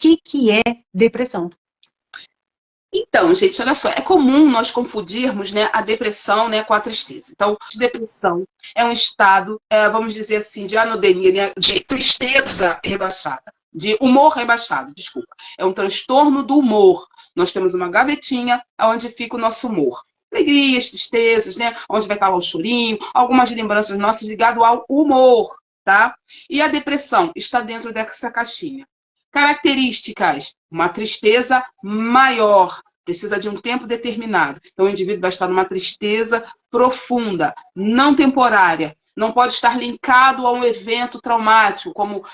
que é depressão? Então, gente, olha só, é comum nós confundirmos, né, a depressão, né, com a tristeza. Então, depressão é um estado, vamos dizer assim, de anodemia, né, de tristeza rebaixada, de humor rebaixado, desculpa. É um transtorno do humor. Nós temos uma gavetinha onde fica o nosso humor. Alegrias, tristezas, né, onde vai estar lá o chorinho, algumas lembranças nossas ligadas ao humor, tá? E a depressão está dentro dessa caixinha. Características: uma tristeza maior, precisa de um tempo determinado. Então, o indivíduo vai estar numa tristeza profunda, não temporária. Não pode estar linkado a um evento traumático, como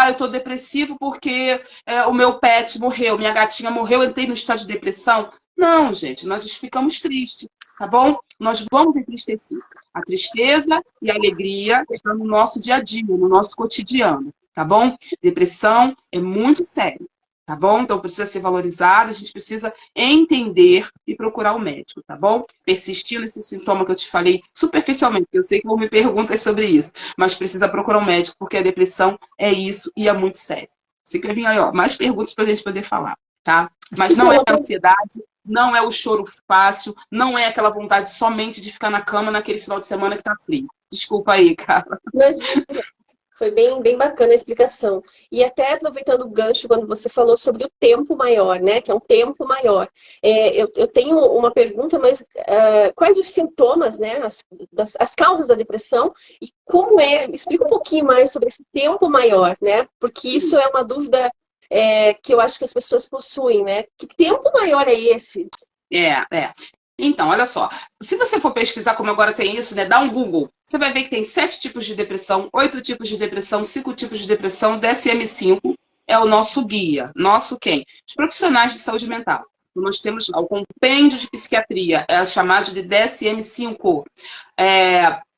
eu estou depressivo porque o meu pet morreu, minha gatinha morreu, eu entrei no estado de depressão. Não, gente, nós ficamos tristes, tá bom? Nós vamos entristecer. A tristeza e a alegria estão no nosso dia a dia, no nosso cotidiano. Tá bom? Depressão é muito sério, tá bom? Então precisa ser valorizada, a gente precisa entender e procurar o médico, tá bom? Persistindo esse sintoma que eu te falei superficialmente, porque eu sei que vão me perguntar sobre isso, mas precisa procurar um médico, porque a depressão é isso e é muito sério. Você quer vir aí, ó, mais perguntas pra gente poder falar, tá? Mas não é a ansiedade, não é o choro fácil, não é aquela vontade somente de ficar na cama naquele final de semana que tá frio. Desculpa aí, cara. Imagina. Foi bem bacana a explicação. E até aproveitando o gancho, quando você falou sobre o tempo maior, né? Que é um tempo maior. Eu tenho uma pergunta, mas quais os sintomas, né? As causas da depressão e como é? Explica um pouquinho mais sobre esse tempo maior, né? Porque isso é uma dúvida que eu acho que as pessoas possuem, né? Que tempo maior é esse? Então, olha só, se você for pesquisar, como agora tem isso, né, dá um Google, você vai ver que tem 7 tipos de depressão, 8 tipos de depressão, 5 tipos de depressão, DSM-5 é o nosso guia. Nosso quem? Os profissionais de saúde mental. Nós temos o compêndio de psiquiatria, é chamado de DSM-5,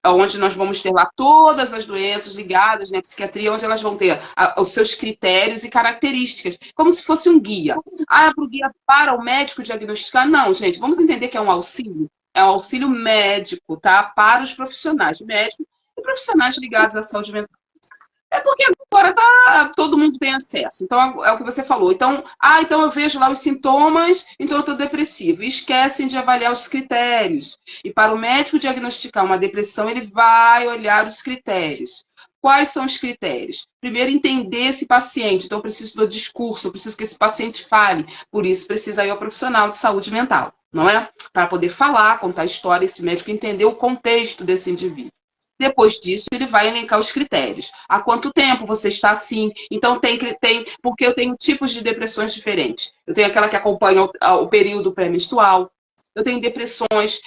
onde nós vamos ter lá todas as doenças ligadas, né, à psiquiatria, onde elas vão ter os seus critérios e características, como se fosse um guia. Para o guia para o médico diagnosticar? Não, gente, vamos entender que é um auxílio. É um auxílio médico, tá? Para os profissionais médicos e profissionais ligados à saúde mental. É porque agora todo mundo tem acesso. Então, é o que você falou. Então eu vejo lá os sintomas, então eu estou depressivo. E esquecem de avaliar os critérios. E para o médico diagnosticar uma depressão, ele vai olhar os critérios. Quais são os critérios? Primeiro, entender esse paciente. Então, eu preciso do discurso, eu preciso que esse paciente fale. Por isso, precisa ir ao profissional de saúde mental, não é? Para poder falar, contar a história, esse médico entender o contexto desse indivíduo. Depois disso, ele vai elencar os critérios. Há quanto tempo você está assim? Então, porque eu tenho tipos de depressões diferentes. Eu tenho aquela que acompanha o período pré-menstrual. Eu tenho depressões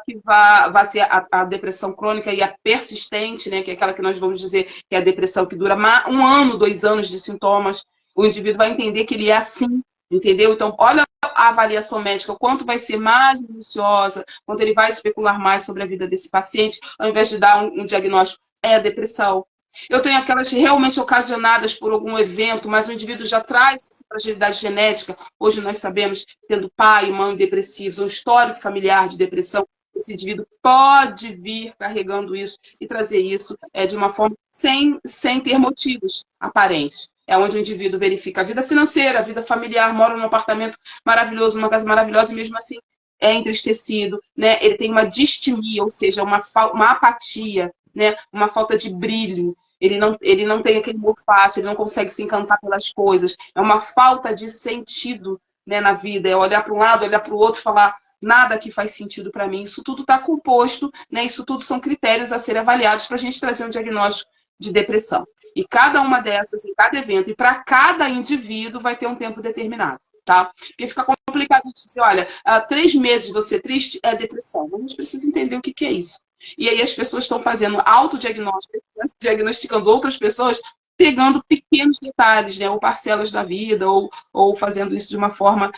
que vai ser a depressão crônica e a persistente, né? Que é aquela que nós vamos dizer que é a depressão que dura 1 ano, 2 anos de sintomas. O indivíduo vai entender que ele é assim, entendeu? Então, olha a avaliação médica, o quanto vai ser mais minuciosa, quanto ele vai especular mais sobre a vida desse paciente, ao invés de dar um diagnóstico, é a depressão. Eu tenho aquelas realmente ocasionadas por algum evento, mas o indivíduo já traz essa fragilidade genética. Hoje nós sabemos, tendo pai e mãe depressivos, um histórico familiar de depressão, esse indivíduo pode vir carregando isso e trazer isso de uma forma sem ter motivos aparentes. É onde o indivíduo verifica a vida financeira, a vida familiar, mora num apartamento maravilhoso, numa casa maravilhosa, e mesmo assim é entristecido, né? Ele tem uma distimia, ou seja, uma apatia, né? Uma falta de brilho. Ele não tem aquele humor fácil, ele não consegue se encantar pelas coisas. É uma falta de sentido, né, na vida. É olhar para um lado, olhar para o outro e falar nada que faz sentido para mim. Isso tudo está composto, né? Isso tudo são critérios a serem avaliados para a gente trazer um diagnóstico de depressão. E cada uma dessas, em cada evento, e para cada indivíduo, vai ter um tempo determinado, tá? Porque fica complicado de dizer, olha, 3 meses você triste é depressão. A gente precisa entender o que é isso. E aí as pessoas estão fazendo autodiagnóstico, diagnosticando outras pessoas, pegando pequenos detalhes, né? Ou parcelas da vida, ou fazendo isso de uma forma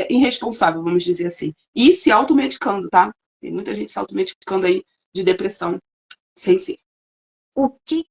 irresponsável, vamos dizer assim. E se automedicando, tá? Tem muita gente se automedicando aí de depressão sem ser. O que